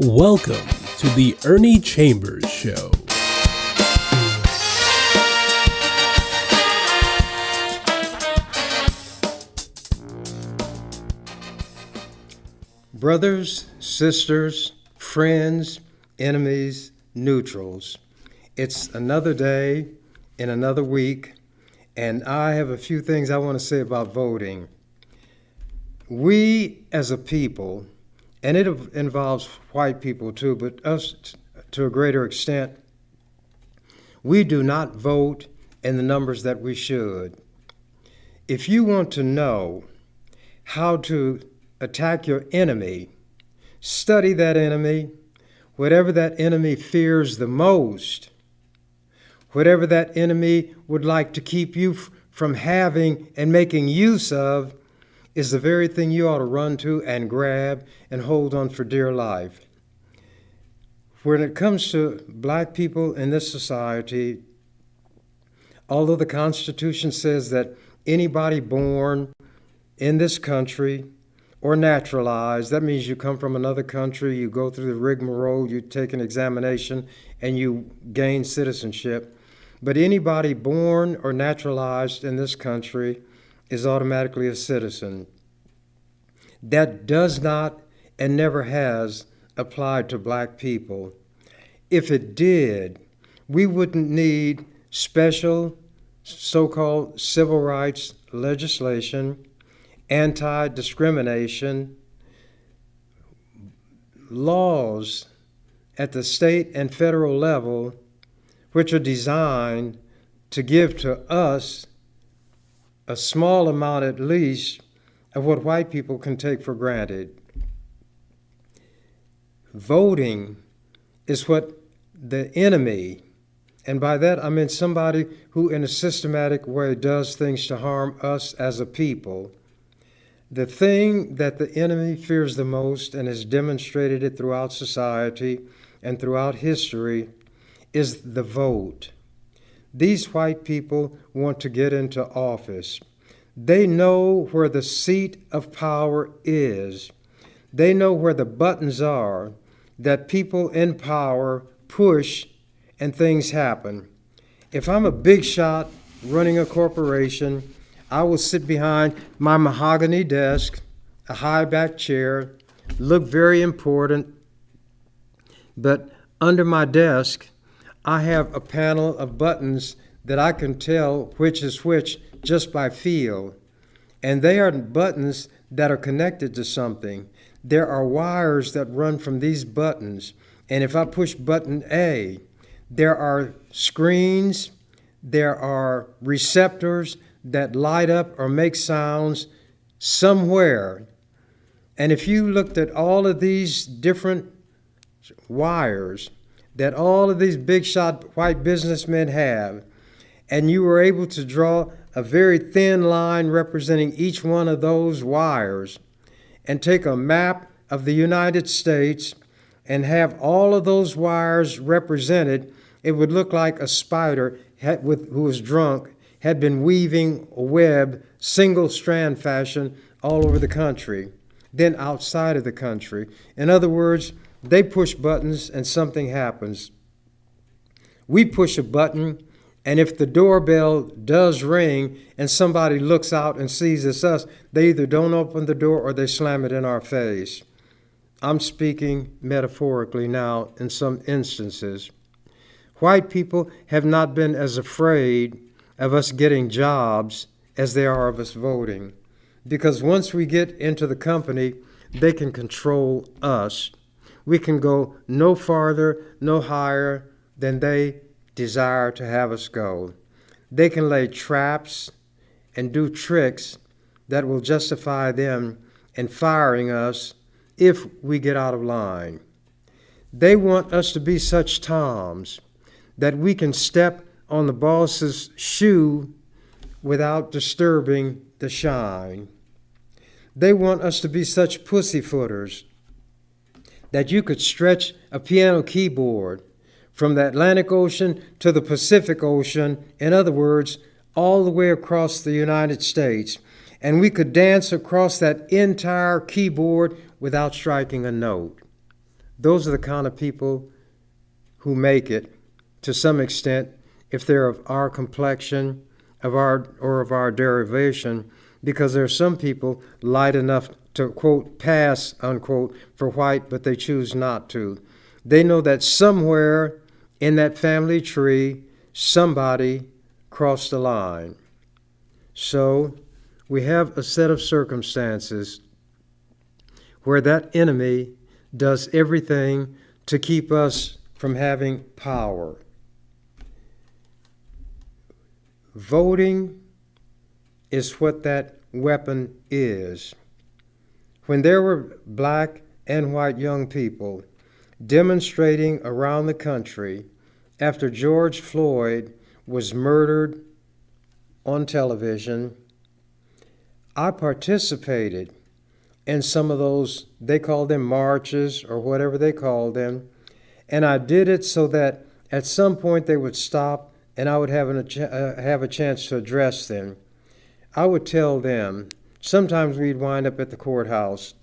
Welcome to the Ernie Chambers Show. Brothers, sisters, friends, enemies, neutrals. It's another day in another week, and I have a few things I want to say about voting. We as a people, and it involves white people too, but us to a greater extent, we do not vote in the numbers that we should. If you want to know how to attack your enemy, study that enemy, whatever that enemy fears the most, whatever that enemy would like to keep you from having and making use of, is the very thing you ought to run to and grab and hold on for dear life. When it comes to black people in this society, although the Constitution says that anybody born in this country or naturalized, that means you come from another country, you go through the rigmarole, you take an examination, and you gain citizenship. But anybody born or naturalized in this country is automatically a citizen. That does not and never has applied to black people. If it did, we wouldn't need special so-called civil rights legislation, anti-discrimination, laws at the state and federal level which are designed to give to us a small amount at least of what white people can take for granted. Voting is what the enemy, and by that I mean somebody who in a systematic way does things to harm us as a people. The thing that the enemy fears the most, and has demonstrated it throughout society and throughout history, is the vote. These white people want to get into office. They know where the seat of power is. They know where the buttons are that people in power push and things happen. If I'm a big shot running a corporation, I will sit behind my mahogany desk, a high-back chair, look very important, but under my desk, I have a panel of buttons that I can tell which is which just by feel. And they are buttons that are connected to something. There are wires that run from these buttons. And if I push button A, there are screens, there are receptors that light up or make sounds somewhere. And if you looked at all of these different wires that all of these big shot white businessmen have, and you were able to draw a very thin line representing each one of those wires, and take a map of the United States and have all of those wires represented, it would look like a spider who was drunk had been weaving a web, single strand fashion, all over the country, then outside of the country. In other words, they push buttons and something happens. We push a button, and if the doorbell does ring and somebody looks out and sees it's us, they either don't open the door or they slam it in our face. I'm speaking metaphorically now in some instances. White people have not been as afraid of us getting jobs as they are of us voting, because once we get into the company, they can control us. We can go no farther, no higher than they desire to have us go. They can lay traps and do tricks that will justify them in firing us if we get out of line. They want us to be such toms that we can step on the boss's shoe without disturbing the shine. They want us to be such pussyfooters that you could stretch a piano keyboard from the Atlantic Ocean to the Pacific Ocean, in other words, all the way across the United States, and we could dance across that entire keyboard without striking a note. those are the kind of people who make it to some extent if they're of our complexion, of our derivation, because there are some people light enough to, quote, pass, unquote, for white, but they choose not to. They know that somewhere in that family tree, somebody crossed the line. So we have a set of circumstances where that enemy does everything to keep us from having power. Voting is what that weapon is. When there were black and white young people demonstrating around the country after George Floyd was murdered on television, I participated in some of those, they called them marches or whatever they called them, and I did it so that at some point they would stop and I would have a chance to address them. I would tell them, sometimes we'd wind up at the courthouse.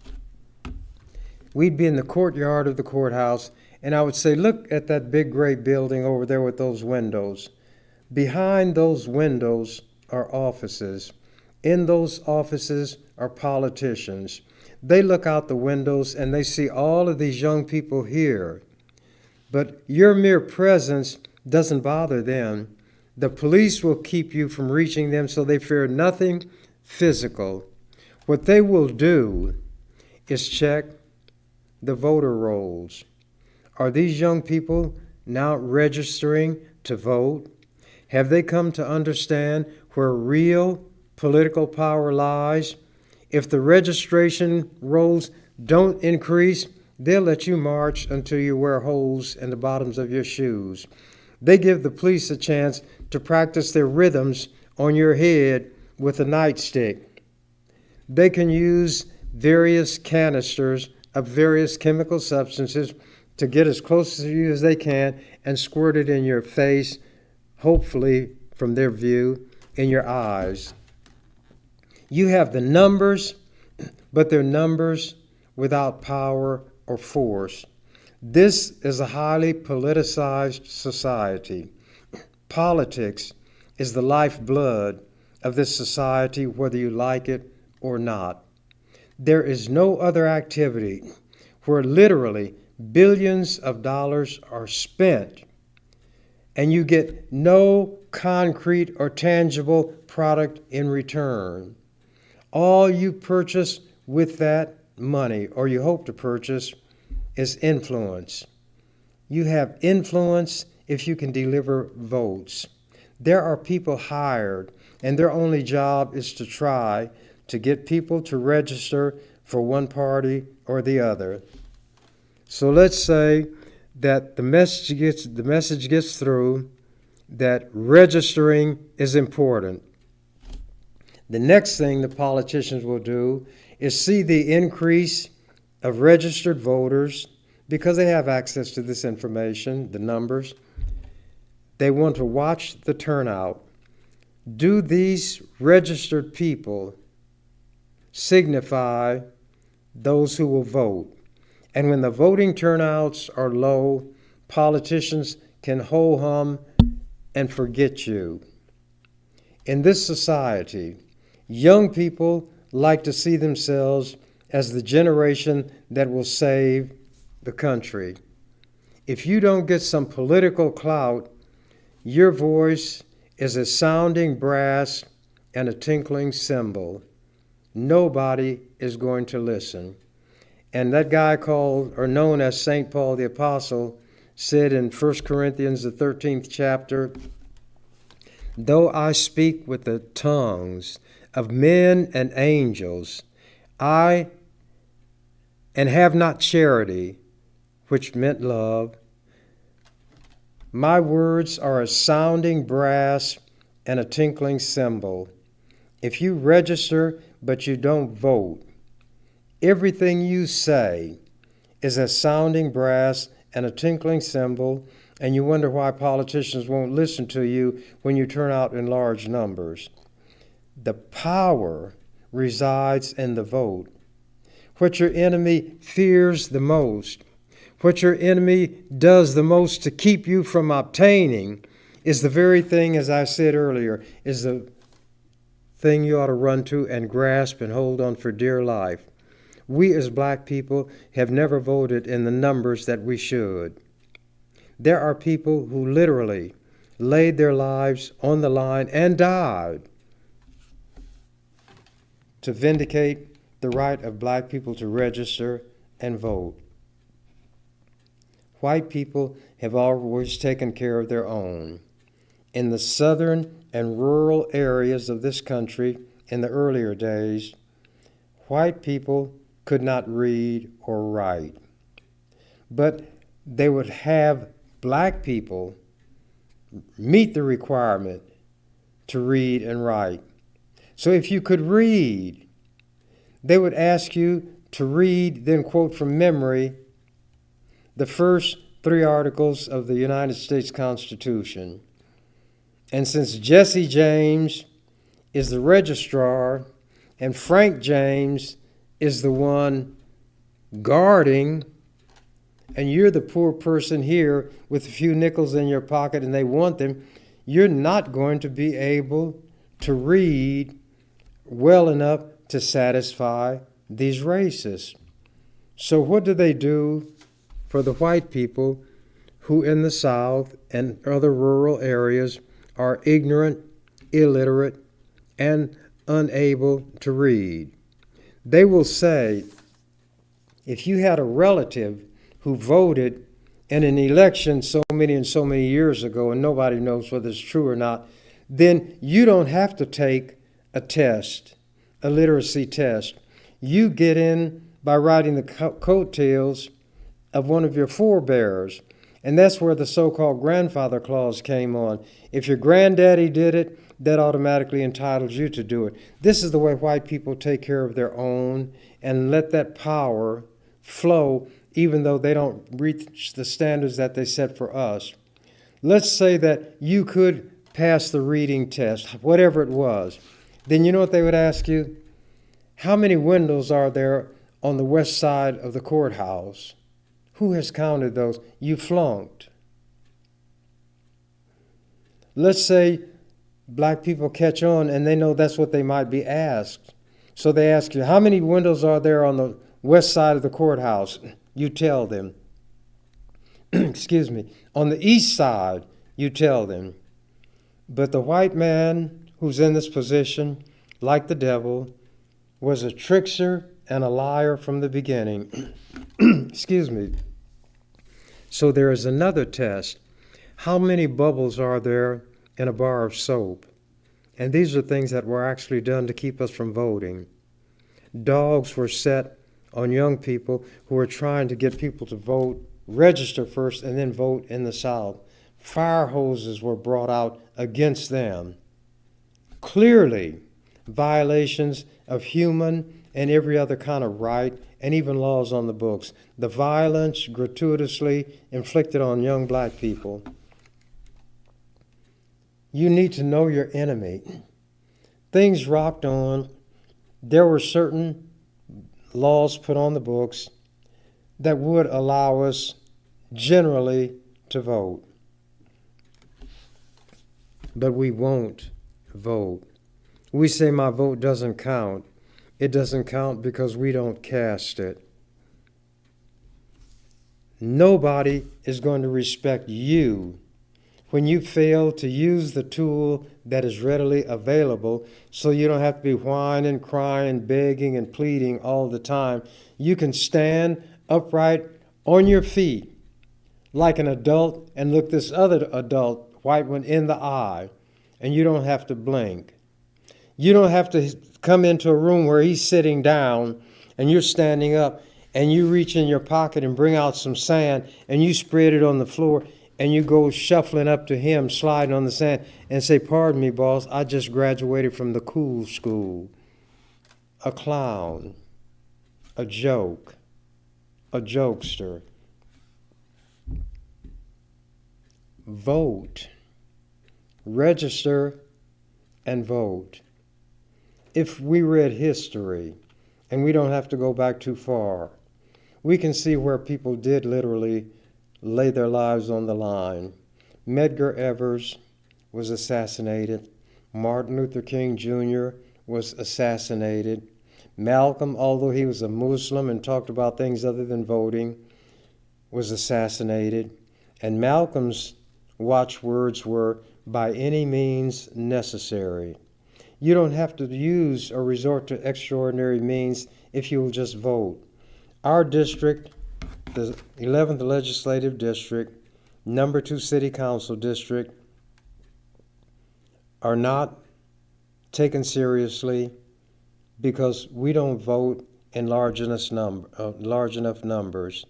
We'd be in the courtyard of the courthouse, and I would say, look at that big gray building over there with those windows. Behind those windows are offices. In those offices are politicians. They look out the windows and they see all of these young people here. But your mere presence doesn't bother them. The police will keep you from reaching them, so they fear nothing physical. What they will do is check the voter rolls. Are these young people now registering to vote? Have they come to understand where real political power lies? If the registration rolls don't increase, they'll let you march until you wear holes in the bottoms of your shoes. They give the police a chance to practice their rhythms on your head with a nightstick. They can use various canisters of various chemical substances to get as close to you as they can and squirt it in your face, hopefully from their view, in your eyes. You have the numbers, but they're numbers without power or force. This is a highly politicized society. Politics is the lifeblood of this society, whether you like it or not. There is no other activity where literally billions of dollars are spent and you get no concrete or tangible product in return. All you purchase with that money, or you hope to purchase, is influence. You have influence if you can deliver votes. There are people hired, and their only job is to try to get people to register for one party or the other. So let's say that the message gets through that registering is important. The next thing the politicians will do is see the increase of registered voters because they have access to this information, the numbers. They want to watch the turnout. Do these registered people signify those who will vote? And when the voting turnouts are low, politicians can ho-hum and forget you. In this society, young people like to see themselves as the generation that will save the country. If you don't get some political clout, your voice is a sounding brass and a tinkling cymbal. Nobody is going to listen. And that guy called, or known as St. Paul the Apostle, said in 1 Corinthians, the 13th chapter, though I speak with the tongues of men and angels, and have not charity, which meant love, my words are a sounding brass and a tinkling cymbal. If you register but you don't vote, everything you say is a sounding brass and a tinkling cymbal, and you wonder why politicians won't listen to you when you turn out in large numbers. The power resides in the vote. What your enemy fears the most, what your enemy does the most to keep you from obtaining is the very thing, as I said earlier, is the thing you ought to run to and grasp and hold on for dear life. We as black people have never voted in the numbers that we should. There are people who literally laid their lives on the line and died to vindicate the right of black people to register and vote. White people have always taken care of their own. In the southern and rural areas of this country in the earlier days, white people could not read or write. But they would have black people meet the requirement to read and write. So if you could read, they would ask you to read, then quote from memory, the first 3 articles of the United States Constitution. And since Jesse James is the registrar and Frank James is the one guarding, and you're the poor person here with a few nickels in your pocket and they want them, you're not going to be able to read well enough to satisfy these racists. So what do they do for the white people who in the South and other rural areas are ignorant, illiterate, and unable to read? They will say, if you had a relative who voted in an election so many and so many years ago and nobody knows whether it's true or not, then you don't have to take a test, a literacy test. You get in by riding the coattails of one of your forebears. And that's where the so-called grandfather clause came on. If your granddaddy did it, that automatically entitles you to do it. This is the way white people take care of their own and let that power flow even though they don't reach the standards that they set for us. Let's say that you could pass the reading test, whatever it was. Then you know what they would ask you? How many windows are there on the west side of the courthouse? Who has counted those? You flunked. Let's say black people catch on and they know that's what they might be asked. So they ask you, how many windows are there on the west side of the courthouse? You tell them. Excuse me. On the east side, you tell them. But the white man who's in this position, like the devil, was a trickster and a liar from the beginning. Excuse me. So there is another test. How many bubbles are there in a bar of soap? And these are things that were actually done to keep us from voting. Dogs were set on young people who were trying to get people to vote, register first, and then vote in the South. Fire hoses were brought out against them. Clearly, violations of human and every other kind of right and even laws on the books. The violence gratuitously inflicted on young black people. You need to know your enemy. Things rocked on. There were certain laws put on the books that would allow us generally to vote. But we won't vote. We say my vote doesn't count. It doesn't count because we don't cast it. Nobody is going to respect you when you fail to use the tool that is readily available, so you don't have to be whining, crying, begging, and pleading all the time. You can stand upright on your feet like an adult and look this other adult, white one, in the eye, and you don't have to blink. You don't have to come into a room where he's sitting down and you're standing up and you reach in your pocket and bring out some sand and you spread it on the floor and you go shuffling up to him, sliding on the sand, and say, "Pardon me, boss, I just graduated from the cool school." A clown, a joke, a jokester. Vote. Register and vote. If we read history, and we don't have to go back too far, we can see where people did literally lay their lives on the line. Medgar Evers was assassinated. Martin Luther King Jr. was assassinated. Malcolm, although he was a Muslim and talked about things other than voting, was assassinated. And Malcolm's watchwords were, by any means necessary. You don't have to use or resort to extraordinary means if you will just vote. Our district, the 11th Legislative District, number 2 City Council District, are not taken seriously because we don't vote in large enough numbers.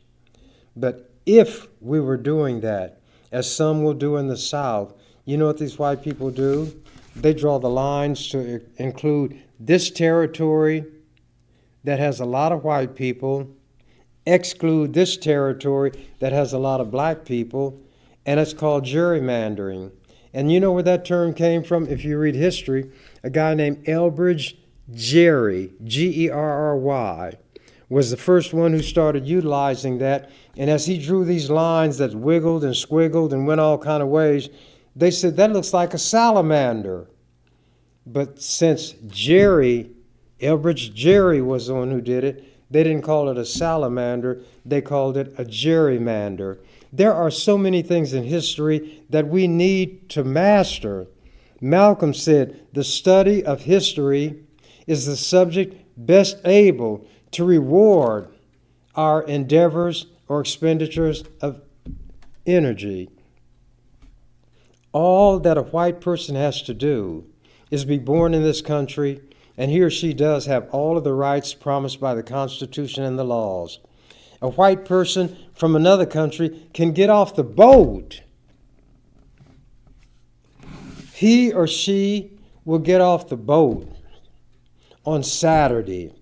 But if we were doing that, as some will do in the South, you know what these white people do? They draw the lines to include this territory that has a lot of white people, exclude this territory that has a lot of black people, and it's called gerrymandering. And you know where that term came from? If you read history, a guy named Elbridge Gerry, Gerry, was the first one who started utilizing that. And as he drew these lines that wiggled and squiggled and went all kind of ways, they said, that looks like a salamander. But since Elbridge Gerry was the one who did it, they didn't call it a salamander, they called it a gerrymander. There are so many things in history that we need to master. Malcolm said, the study of history is the subject best able to reward our endeavors or expenditures of energy. All that a white person has to do is be born in this country, and he or she does have all of the rights promised by the Constitution and the laws. A white person from another country can get off the boat. He or she will get off the boat on Saturday.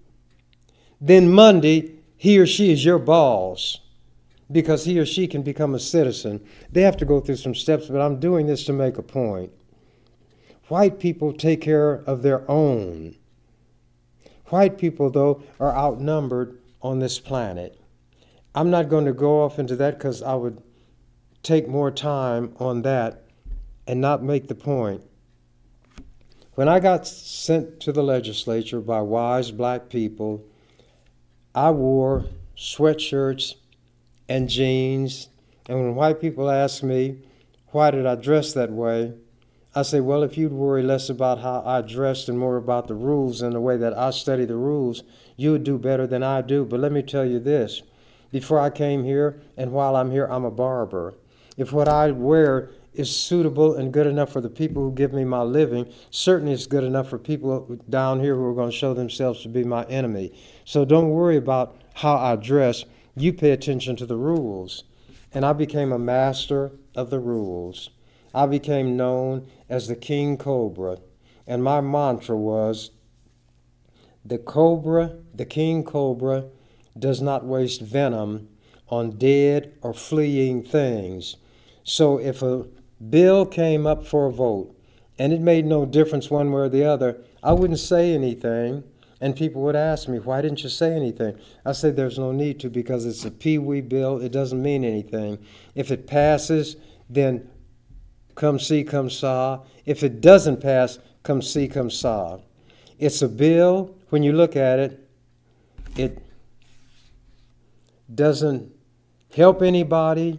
Then Monday, he or she is your boss because he or she can become a citizen. They have to go through some steps, but I'm doing this to make a point. White people take care of their own. White people, though, are outnumbered on this planet. I'm not going to go off into that because I would take more time on that and not make the point. When I got sent to the legislature by wise black people, I wore sweatshirts and jeans. And when white people ask me, why did I dress that way? I say, well, if you'd worry less about how I dressed and more about the rules and the way that I study the rules, you would do better than I do. But let me tell you this. Before I came here, and while I'm here, I'm a barber. If what I wear is suitable and good enough for the people who give me my living, certainly it's good enough for people down here who are going to show themselves to be my enemy. So don't worry about how I dress. You pay attention to the rules. And I became a master of the rules. I became known as the King Cobra. And my mantra was, the King Cobra, does not waste venom on dead or fleeing things. So if a bill came up for a vote and it made no difference one way or the other, I wouldn't say anything, and people would ask me, why didn't you say anything? I said there's no need to because it's a pee-wee bill. It doesn't mean anything. If it passes, then come see, come saw. If it doesn't pass, come see, come saw. It's a bill, when you look at it, it doesn't help anybody.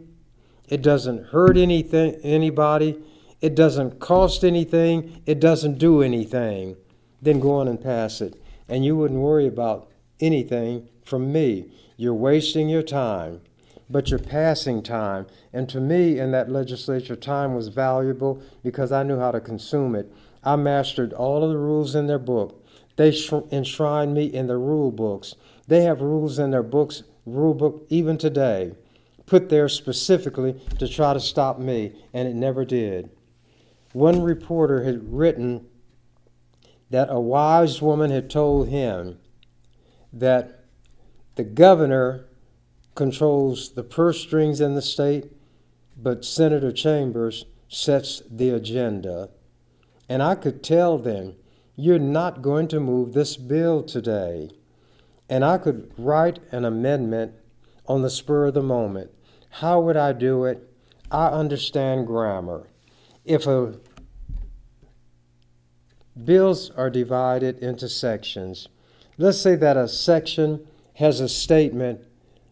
It doesn't hurt anybody. It doesn't cost anything. It doesn't do anything. Then go on and pass it. And you wouldn't worry about anything from me. You're wasting your time, but you're passing time. And to me, in that legislature, time was valuable because I knew how to consume it. I mastered all of the rules in their book. They enshrined me in the rule books. They have rules in their books, rule book, even today, put there specifically to try to stop me, and it never did. One reporter had written that a wise woman had told him that the governor controls the purse strings in the state, but Senator Chambers sets the agenda. And I could tell them, you're not going to move this bill today. And I could write an amendment on the spur of the moment. How would I do it? I understand grammar. If bills are divided into sections, let's say that a section has a statement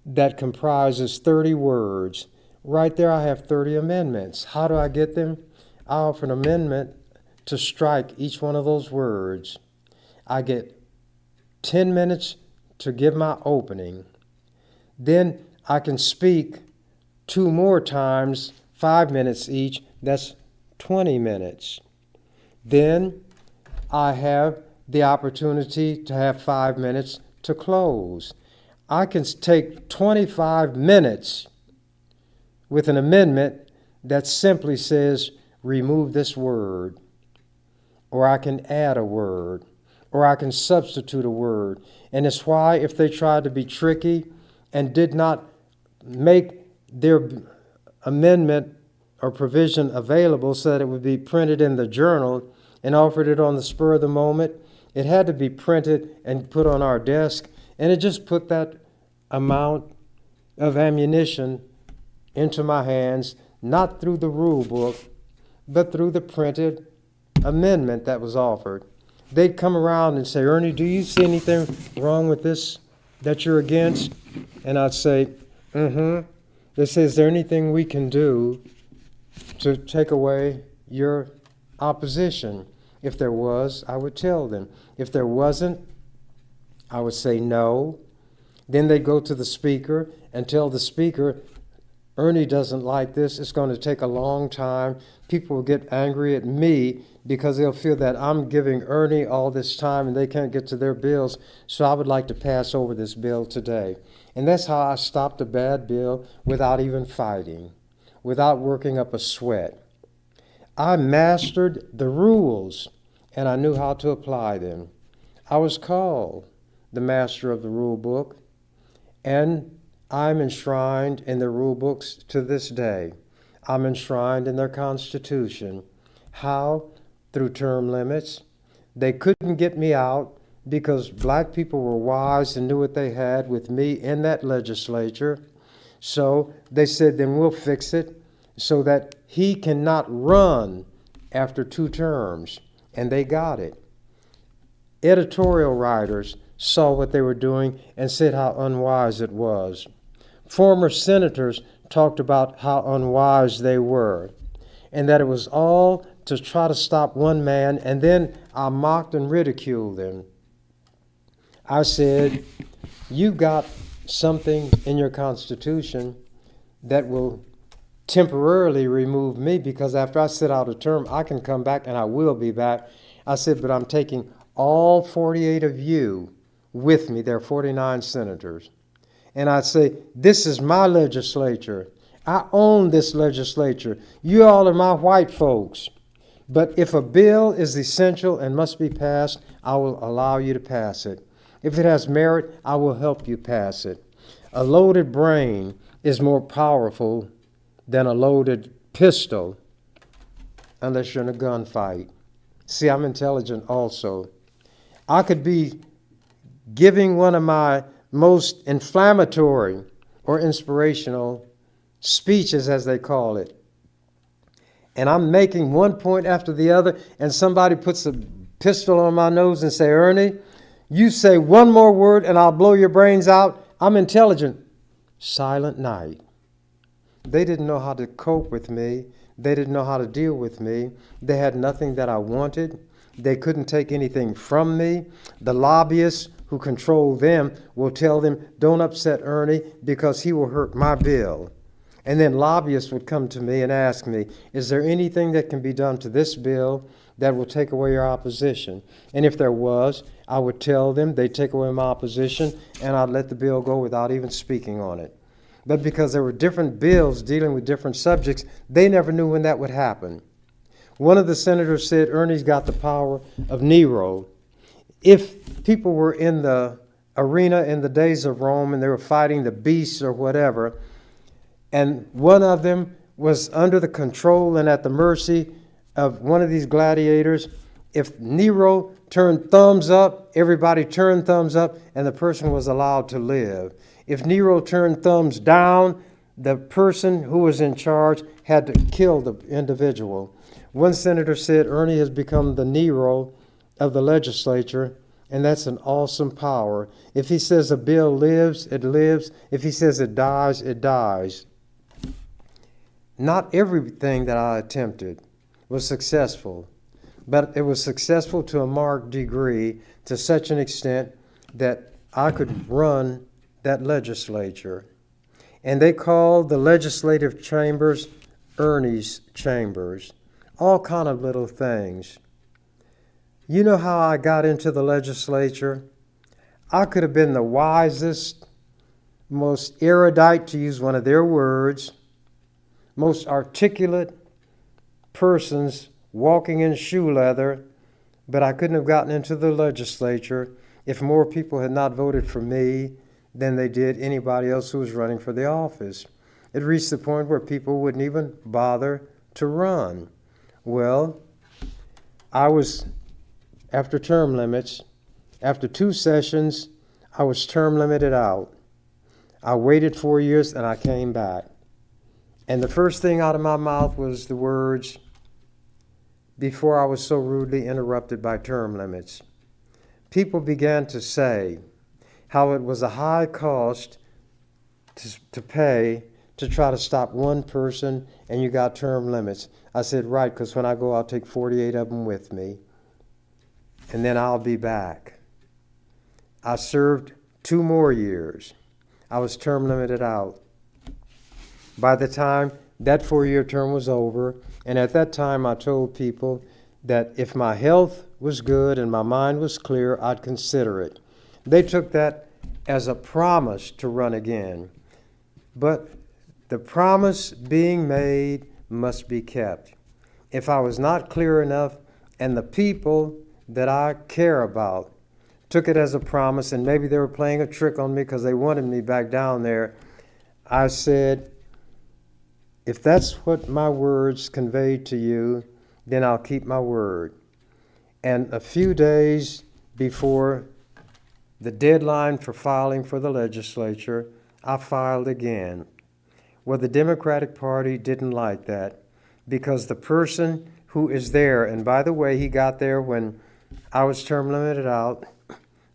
that comprises 30 words. Right there I have 30 amendments. How do I get them? I offer an amendment to strike each one of those words. I get 10 minutes to give my opening. Then I can speak 2 more times, 5 minutes each. That's 20 minutes. Then I have the opportunity to have 5 minutes to close. I can take 25 minutes with an amendment that simply says, remove this word, or I can add a word, or I can substitute a word. And it's why if they tried to be tricky and did not make their amendment or provision available so that it would be printed in the journal and offered it on the spur of the moment, it had to be printed and put on our desk, and it just put that amount of ammunition into my hands, not through the rule book, but through the printed amendment that was offered. They'd come around and say, Ernie, do you see anything wrong with this that you're against? And I'd say, They say, is there anything we can do to take away your opposition? If there was, I would tell them. If there wasn't, I would say no. Then they'd go to the speaker and tell the speaker, Ernie doesn't like this. It's going to take a long time. People will get angry at me because they'll feel that I'm giving Ernie all this time and they can't get to their bills. So I would like to pass over this bill today. And that's how I stopped a bad bill without even fighting, without working up a sweat. I mastered the rules and I knew how to apply them. I was called the master of the rule book, and I'm enshrined in the rule books to this day. I'm enshrined in their Constitution. How? Through term limits. They couldn't get me out because black people were wise and knew what they had with me in that legislature. So they said, then we'll fix it so that he cannot run after 2 terms. And they got it. Editorial writers saw what they were doing and said how unwise it was. Former senators talked about how unwise they were, and that it was all to try to stop one man, and then I mocked and ridiculed them. I said, you got something in your Constitution that will temporarily remove me, because after I sit out a term, I can come back, and I will be back. I said, but I'm taking all 48 of you with me. There are 49 senators. And I'd say, this is my legislature. I own this legislature. You all are my white folks. But if a bill is essential and must be passed, I will allow you to pass it. If it has merit, I will help you pass it. A loaded brain is more powerful than a loaded pistol unless you're in a gunfight. See, I'm intelligent also. I could be giving one of my most inflammatory or inspirational speeches, as they call it, and I'm making one point after the other, and somebody puts a pistol on my nose and say, Ernie, you say one more word and I'll blow your brains out. I'm intelligent. Silent night. They didn't know how to cope with me. They didn't know how to deal with me. They had nothing that I wanted. They couldn't take anything from me. The lobbyists who control them will tell them, don't upset Ernie because he will hurt my bill. And then lobbyists would come to me and ask me, is there anything that can be done to this bill that will take away your opposition? And if there was, I would tell them, they'd take away my opposition, and I'd let the bill go without even speaking on it. But because there were different bills dealing with different subjects, they never knew when that would happen. One of the senators said, Ernie's got the power of Nero. If people were in the arena in the days of Rome and they were fighting the beasts or whatever, and one of them was under the control and at the mercy of one of these gladiators, if Nero turned thumbs up, everybody turned thumbs up, and the person was allowed to live. If Nero turned thumbs down, the person who was in charge had to kill the individual. One senator said Ernie has become the Nero of the legislature, and that's an awesome power. If he says a bill lives, it lives. If he says it dies, it dies. Not everything that I attempted was successful, but it was successful to a marked degree, to such an extent that I could run that legislature. And they called the legislative chambers Ernie's chambers. All kind of little things. You know how I got into the legislature? I could have been the wisest, most erudite, to use one of their words, most articulate persons walking in shoe leather, but I couldn't have gotten into the legislature if more people had not voted for me than they did anybody else who was running for the office. It reached the point where people wouldn't even bother to run. Well, I was, after term limits, after 2 sessions, I was term limited out. I waited 4 years and I came back. And the first thing out of my mouth was the words, before I was so rudely interrupted by term limits. People began to say how it was a high cost to pay to try to stop one person and you got term limits. I said, right, because when I go, I'll take 48 of them with me, and then I'll be back. I served 2 more years. I was term limited out. By the time that 4-year term was over, and at that time I told people that if my health was good and my mind was clear, I'd consider it. They took that as a promise to run again. But the promise being made must be kept. If I was not clear enough and the people that I care about took it as a promise, and maybe they were playing a trick on me because they wanted me back down there, I said, if that's what my words conveyed to you, then I'll keep my word. And a few days before the deadline for filing for the legislature, I filed again. Well, the Democratic Party didn't like that because the person who is there, and by the way, he got there when I was term limited out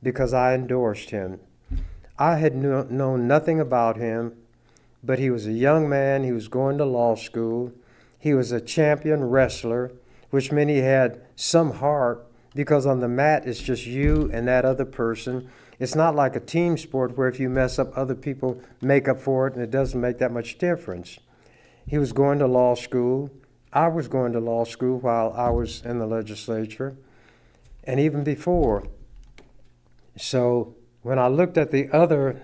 because I endorsed him. I had known nothing about him, but he was a young man. He was going to law school. He was a champion wrestler, which meant he had some heart, because on the mat it's just you and that other person. It's not like a team sport where if you mess up, other people make up for it, and it doesn't make that much difference. He was going to law school. I was going to law school while I was in the legislature, and even before. So when I looked at the other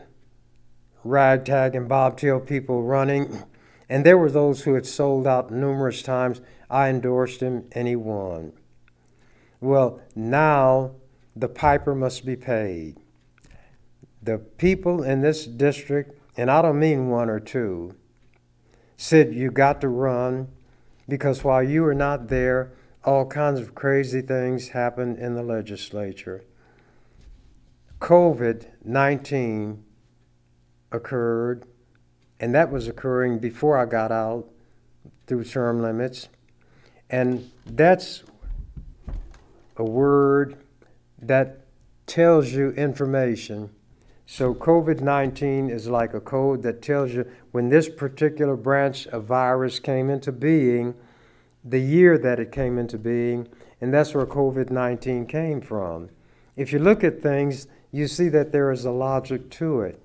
ragtag and bobtail people running, and there were those who had sold out numerous times, I endorsed him and he won. Well, now the piper must be paid. The people in this district, and I don't mean 1 or 2, said you got to run because while you were not there, all kinds of crazy things happened in the legislature. COVID-19 occurred, and that was occurring before I got out through term limits. And that's a word that tells you information. So COVID-19 is like a code that tells you when this particular branch of virus came into being, the year that it came into being, and that's where COVID-19 came from. If you look at things, you see that there is a logic to it.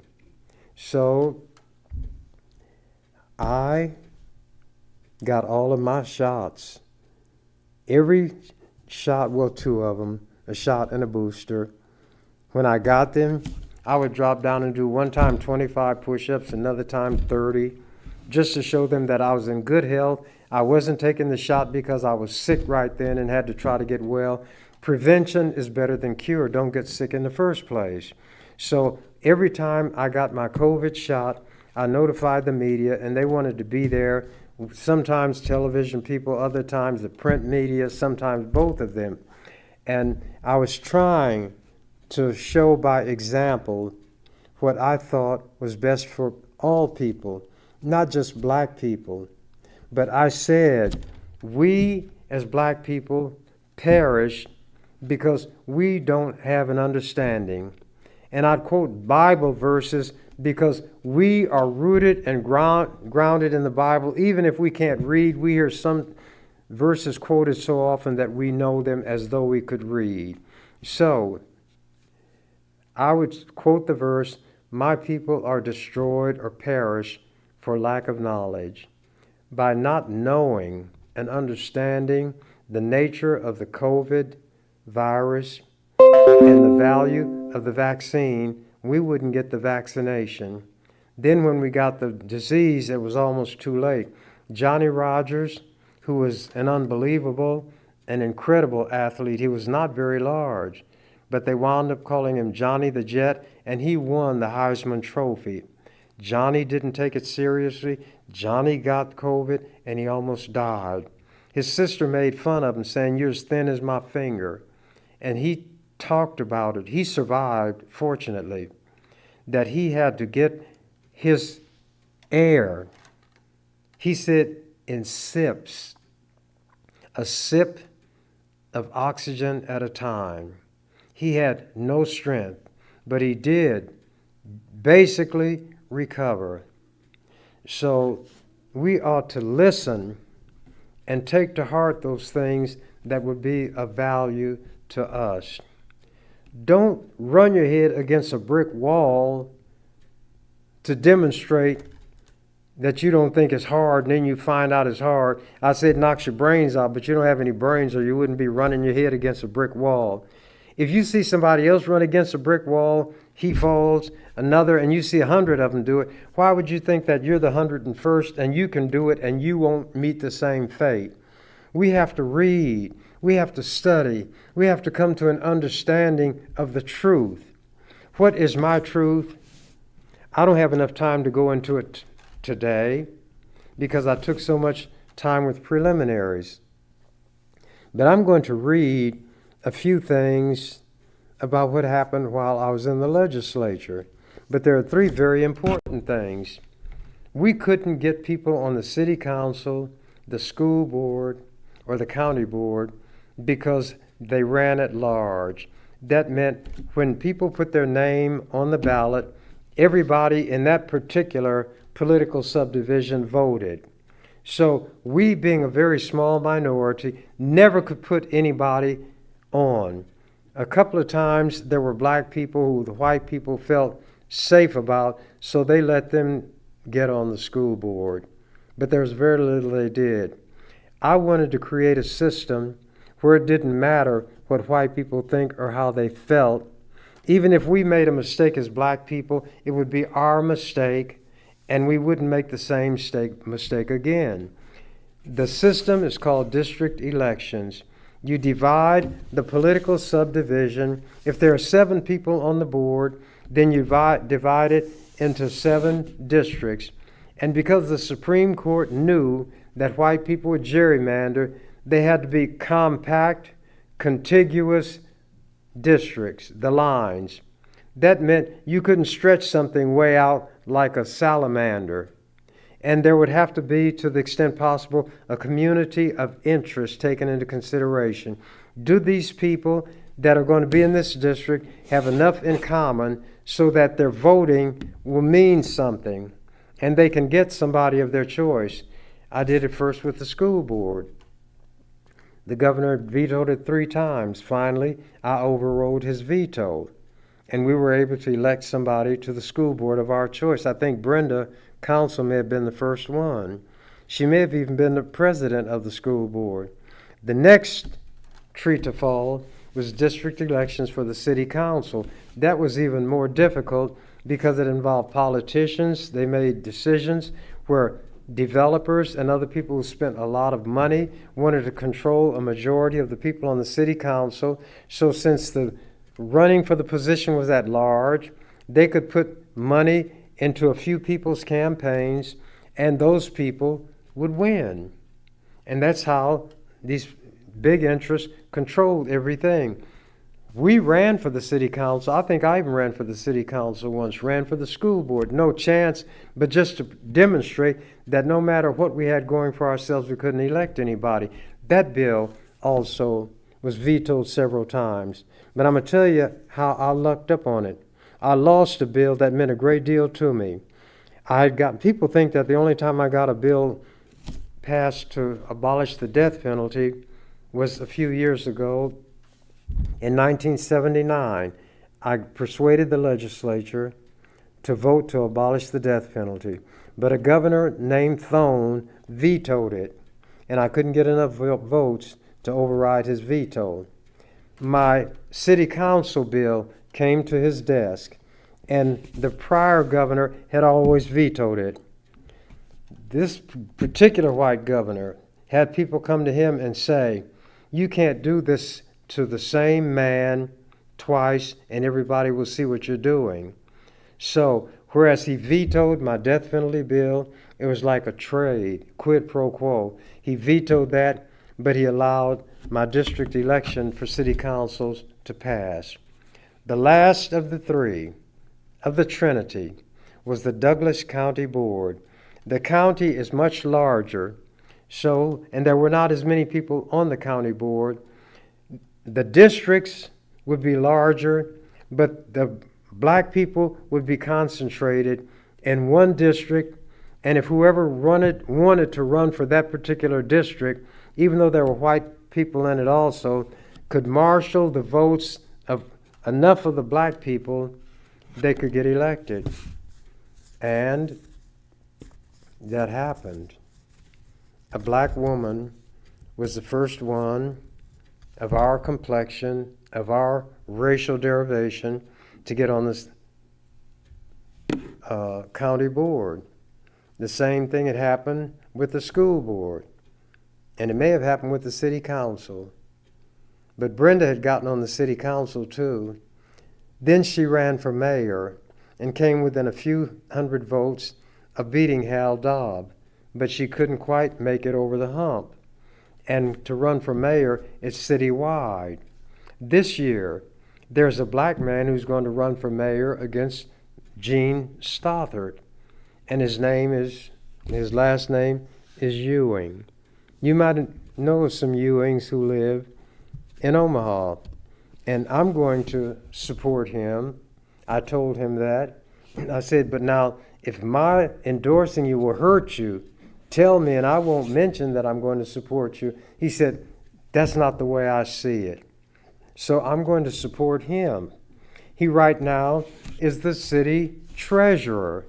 So I got all of my shots. Every shot, well, 2 of them, a shot and a booster. When I got them, I would drop down and do one time 25 push-ups, another time 30, just to show them that I was in good health. I wasn't taking the shot because I was sick right then and had to try to get well. Prevention is better than cure. Don't get sick in the first place. So every time I got my COVID shot, I notified the media, and they wanted to be there. Sometimes television people, other times the print media, sometimes both of them. And I was trying to show by example what I thought was best for all people, not just black people. But I said, we as black people perish because we don't have an understanding. And I'd quote Bible verses because we are rooted and grounded in the Bible. Even if we can't read, we hear some verses quoted so often that we know them as though we could read. So, I would quote the verse, "My people are destroyed or perish for lack of knowledge." By not knowing and understanding the nature of the COVID virus and the value of the vaccine, we wouldn't get the vaccination. Then when we got the disease, it was almost too late. Johnny Rogers, who was an unbelievable and incredible athlete, he was not very large, but they wound up calling him Johnny the Jet, and he won the Heisman Trophy. Johnny didn't take it seriously. Johnny got COVID, and he almost died. His sister made fun of him, saying, "You're as thin as my finger." And he talked about it. He survived, fortunately, that he had to get his air, he said, in sips, a sip of oxygen at a time. He had no strength, but he did basically recover. So we ought to listen and take to heart those things that would be of value to us. Don't run your head against a brick wall to demonstrate that you don't think it's hard, and then you find out it's hard. I said it knocks your brains out, but you don't have any brains, or you wouldn't be running your head against a brick wall. If you see somebody else run against a brick wall, he falls, another, and you see 100 of them do it, why would you think that you're the 101st and you can do it and you won't meet the same fate? We have to read. We have to study. We have to come to an understanding of the truth. What is my truth? I don't have enough time to go into it today because I took so much time with preliminaries. But I'm going to read a few things about what happened while I was in the legislature. But there are three very important things. We couldn't get people on the city council, the school board, or the county board because they ran at large. That meant when people put their name on the ballot, everybody in that particular political subdivision voted. So we, being a very small minority, never could put anybody on. A couple of times there were black people who the white people felt safe about, so they let them get on the school board. But there was very little they did. I wanted to create a system where it didn't matter what white people think or how they felt. Even if we made a mistake as black people, it would be our mistake, and we wouldn't make the same mistake again. The system is called district elections. You divide the political subdivision. If there are 7 people on the board, then you divide it into 7 districts. And because the Supreme Court knew that white people would gerrymander, they had to be compact, contiguous districts, the lines. That meant you couldn't stretch something way out like a salamander. And there would have to be, to the extent possible, a community of interest taken into consideration. Do these people that are going to be in this district have enough in common so that their voting will mean something and they can get somebody of their choice? I did it first with the school board. The governor vetoed it 3 times. Finally, I overrode his veto, and we were able to elect somebody to the school board of our choice. I think Brenda Council may have been the first one. She may have even been the president of the school board. The next tree to fall was district elections for the city council. That was even more difficult because it involved politicians. They made decisions where developers and other people who spent a lot of money wanted to control a majority of the people on the city council. So since the running for the position was at large, they could put money into a few people's campaigns, and those people would win. And that's how these big interests controlled everything. We ran for the city council. I think I even ran for the city council once, ran for the school board. No chance, but just to demonstrate that no matter what we had going for ourselves, we couldn't elect anybody. That bill also was vetoed several times. But I'm going to tell you how I lucked up on it. I lost a bill that meant a great deal to me. People think that the only time I got a bill passed to abolish the death penalty was a few years ago. In 1979, I persuaded the legislature to vote to abolish the death penalty. But a governor named Thone vetoed it, and I couldn't get enough votes to override his veto. My city council bill came to his desk, and the prior governor had always vetoed it. This particular white governor had people come to him and say, "You can't do this to the same man twice, and everybody will see what you're doing." So, whereas he vetoed my death penalty bill, it was like a trade, quid pro quo. He vetoed that, but he allowed my district election for city councils to pass. The last of the three, of the Trinity, was the Douglas County Board. The county is much larger, and there were not as many people on the county board. The districts would be larger, but the black people would be concentrated in one district, and if whoever wanted to run for that particular district, even though there were white people in it also, could marshal the votes of enough of the black people, they could get elected. And that happened. A black woman was the first one of our complexion, of our racial derivation, to get on this county board. The same thing had happened with the school board, and it may have happened with the city council. But Brenda had gotten on the city council too. Then she ran for mayor and came within a few hundred votes of beating Hal Dobb, but she couldn't quite make it over the hump. And to run for mayor, it's citywide. This year, there's a black man who's going to run for mayor against Gene Stothert, and his last name is Ewing. You might know some Ewings who live in Omaha, and I'm going to support him. I told him that. I said, but now, if my endorsing you will hurt you, tell me and I won't mention that I'm going to support you. He said, that's not the way I see it. So I'm going to support him. He right now is the city treasurer.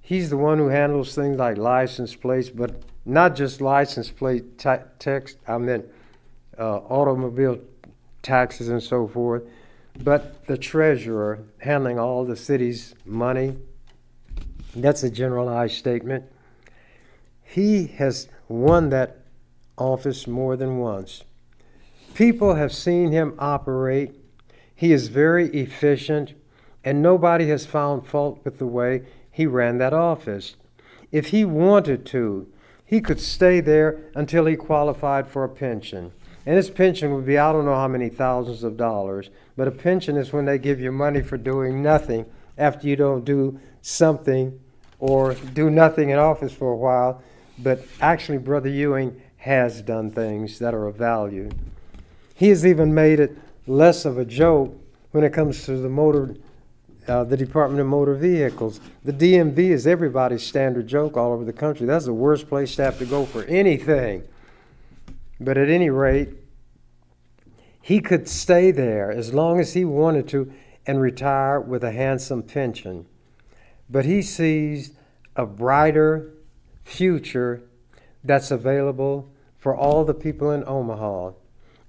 He's the one who handles things like license plates, but not just license plate text, automobile taxes and so forth, but the treasurer handling all the city's money. That's a generalized statement. He has won that office more than once. People have seen him operate. He is very efficient, and nobody has found fault with the way he ran that office. If he wanted to, he could stay there until he qualified for a pension. And his pension would be, I don't know how many thousands of dollars, but a pension is when they give you money for doing nothing after you don't do something or do nothing in office for a while. But actually, Brother Ewing has done things that are of value. He has even made it less of a joke when it comes to the Department of Motor Vehicles. The DMV is everybody's standard joke all over the country. That's the worst place to have to go for anything. But at any rate, he could stay there as long as he wanted to and retire with a handsome pension. But he sees a brighter future that's available for all the people in Omaha.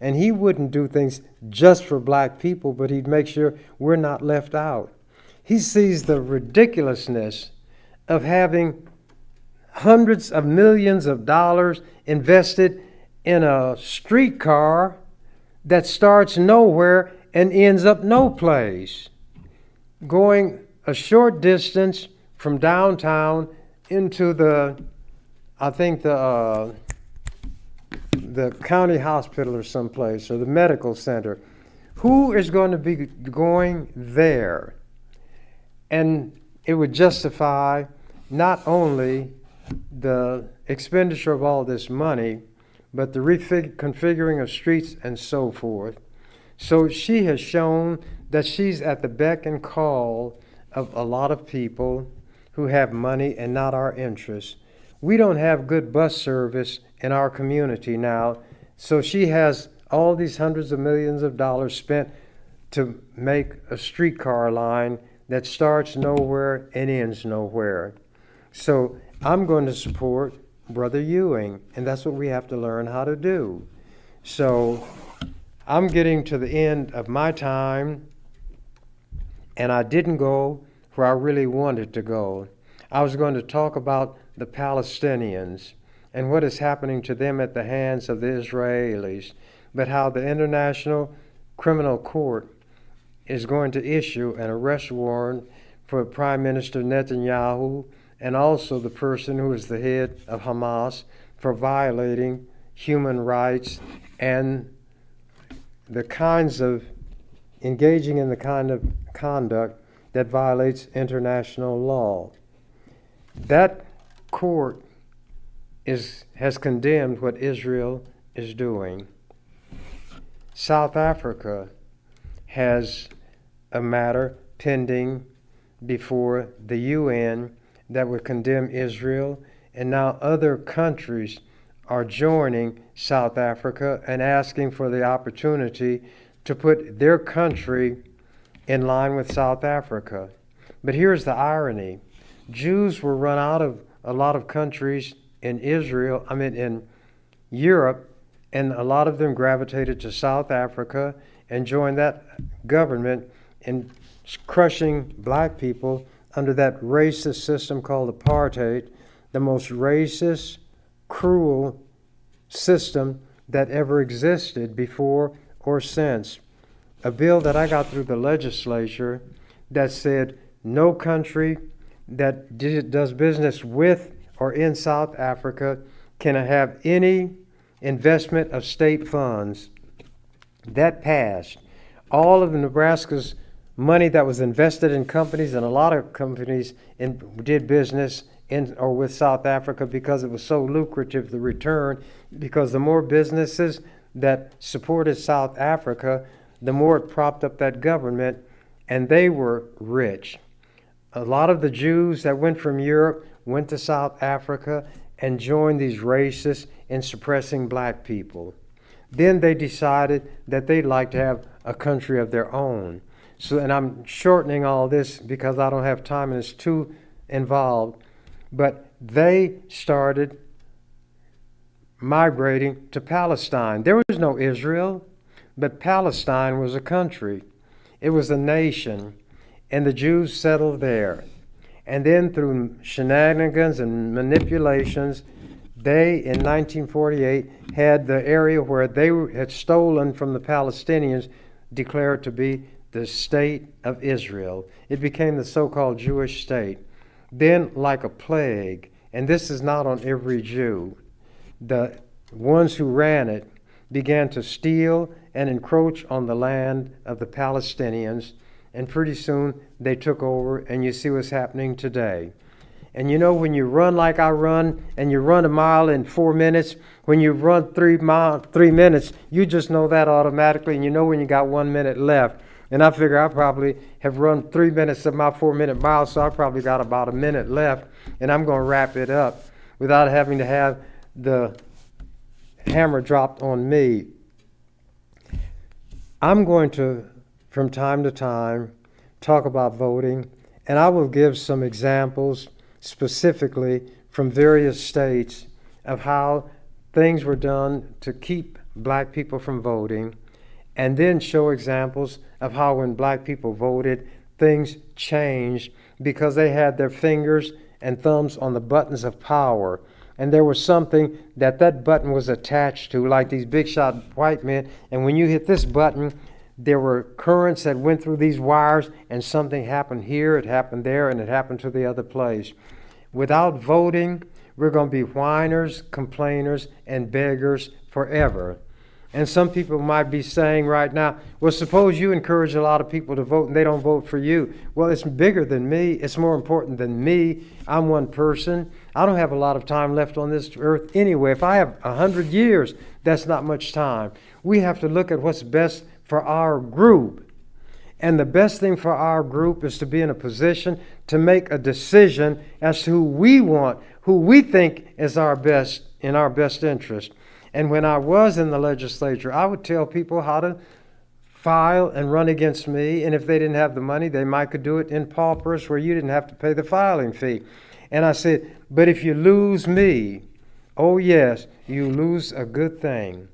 And he wouldn't do things just for black people, but he'd make sure we're not left out. He sees the ridiculousness of having hundreds of millions of dollars invested in a streetcar that starts nowhere and ends up no place, going a short distance from downtown into the county hospital or someplace, or the medical center, Who is going to be going there? And it would justify not only the expenditure of all this money, but the reconfiguring of streets and so forth. So she has shown that she's at the beck and call of a lot of people who have money and not our interests. We don't have good bus service in our community now, so she has all these hundreds of millions of dollars spent to make a streetcar line that starts nowhere and ends nowhere. So I'm going to support Brother Ewing, and that's what we have to learn how to do. So I'm getting to the end of my time, and I didn't go where I really wanted to go. I was going to talk about the Palestinians and what is happening to them at the hands of the Israelis, but how the International Criminal Court is going to issue an arrest warrant for Prime Minister Netanyahu and also the person who is the head of Hamas for violating human rights and the kinds of engaging in the kind of conduct that violates international law. That court has condemned what Israel is doing. South Africa has a matter pending before the UN that would condemn Israel, and now other countries are joining South Africa and asking for the opportunity to put their country in line with South Africa. But here's the irony. Jews were run out of a lot of countries in in Europe, and a lot of them gravitated to South Africa and joined that government in crushing black people under that racist system called apartheid, the most racist, cruel system that ever existed before or since. A bill that I got through the legislature that said no country that does business with or in South Africa can have any investment of state funds. That passed. All of Nebraska's money that was invested in companies, and a lot of companies did business in or with South Africa because it was so lucrative, the return, because the more businesses that supported South Africa, the more it propped up that government, and they were rich. A lot of the Jews that went from Europe went to South Africa and joined these racists in suppressing black people. Then they decided that they'd like to have a country of their own. So, and I'm shortening all this because I don't have time and it's too involved, but they started migrating to Palestine. There was no Israel, but Palestine was a country. It was a nation, and the Jews settled there. And then through shenanigans and manipulations, they, in 1948, had the area where they had stolen from the Palestinians declared to be the state of Israel. It became the so-called Jewish state. Then, like a plague, and this is not on every Jew, the ones who ran it began to steal and encroach on the land of the Palestinians, and pretty soon they took over, and you see what's happening today. And you know, when you run like I run, and you run a mile in 4 minutes, when you run 3 minutes, you just know that automatically, and you know when you got 1 minute left. And I figure I probably have run 3 minutes of my 4-minute mile, so I probably got about a minute left, and I'm going to wrap it up without having to have the hammer dropped on me. I'm going to, from time to time, talk about voting, and I will give some examples specifically from various states of how things were done to keep black people from voting, and then show examples of how when black people voted, things changed because they had their fingers and thumbs on the buttons of power. And there was something that button was attached to, like these big shot white men. And when you hit this button, there were currents that went through these wires, and something happened here, it happened there, and it happened to the other place. Without voting, we're going to be whiners, complainers, and beggars forever. And some people might be saying right now, well, suppose you encourage a lot of people to vote and they don't vote for you. Well, it's bigger than me. It's more important than me. I'm one person. I don't have a lot of time left on this earth anyway. If I have 100 years, that's not much time. We have to look at what's best for our group. And the best thing for our group is to be in a position to make a decision as to who we want, who we think is our best, in our best interest. And when I was in the legislature, I would tell people how to file and run against me. And if they didn't have the money, they might could do it in paupers where you didn't have to pay the filing fee. And I said, but if you lose me, oh yes, you lose a good thing.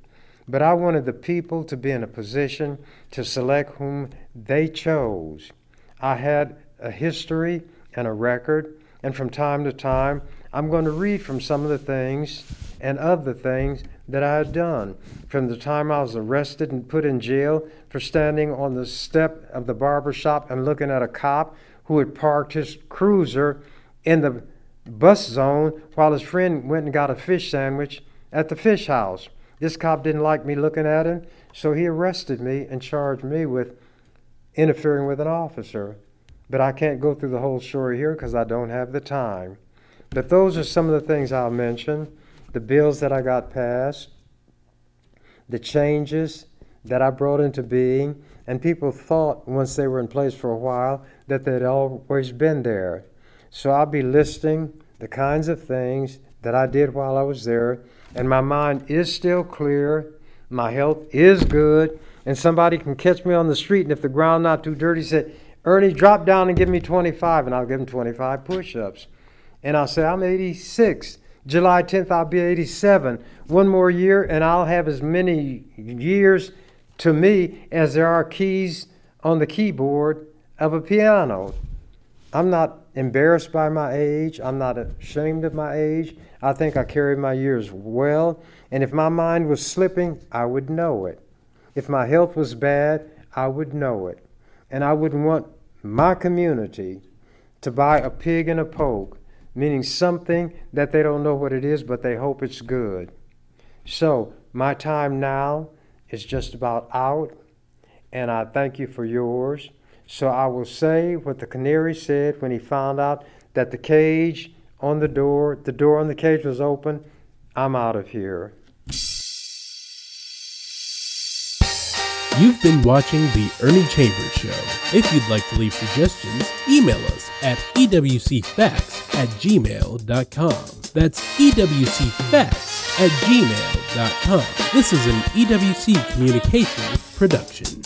But I wanted the people to be in a position to select whom they chose. I had a history and a record, and from time to time, I'm going to read from some of the things and of the things that I had done. From the time I was arrested and put in jail for standing on the step of the barber shop and looking at a cop who had parked his cruiser in the bus zone while his friend went and got a fish sandwich at the fish house. This cop didn't like me looking at him, so he arrested me and charged me with interfering with an officer. But I can't go through the whole story here because I don't have the time. But those are some of the things I'll mention. The bills that I got passed, the changes that I brought into being, and people thought once they were in place for a while that they'd always been there. So I'll be listing the kinds of things that I did while I was there, and my mind is still clear, my health is good, and somebody can catch me on the street, and if the ground not too dirty, say, Ernie, drop down and give me 25, and I'll give them 25 push-ups. And I'll say, I'm 86. July 10th, I'll be 87. One more year, and I'll have as many years to me as there are keys on the keyboard of a piano. I'm not embarrassed by my age. I'm not ashamed of my age. I think I carry my years well. And if my mind was slipping, I would know it. If my health was bad, I would know it. And I wouldn't want my community to buy a pig in a poke, meaning something that they don't know what it is, but they hope it's good. So my time now is just about out, and I thank you for yours. So I will say what the canary said when he found out that the cage on the door on the cage was open. I'm out of here. You've been watching The Ernie Chambers Show. If you'd like to leave suggestions, email us at ewcfacts@gmail.com. That's ewcfacts@gmail.com. This is an EWC Communications production.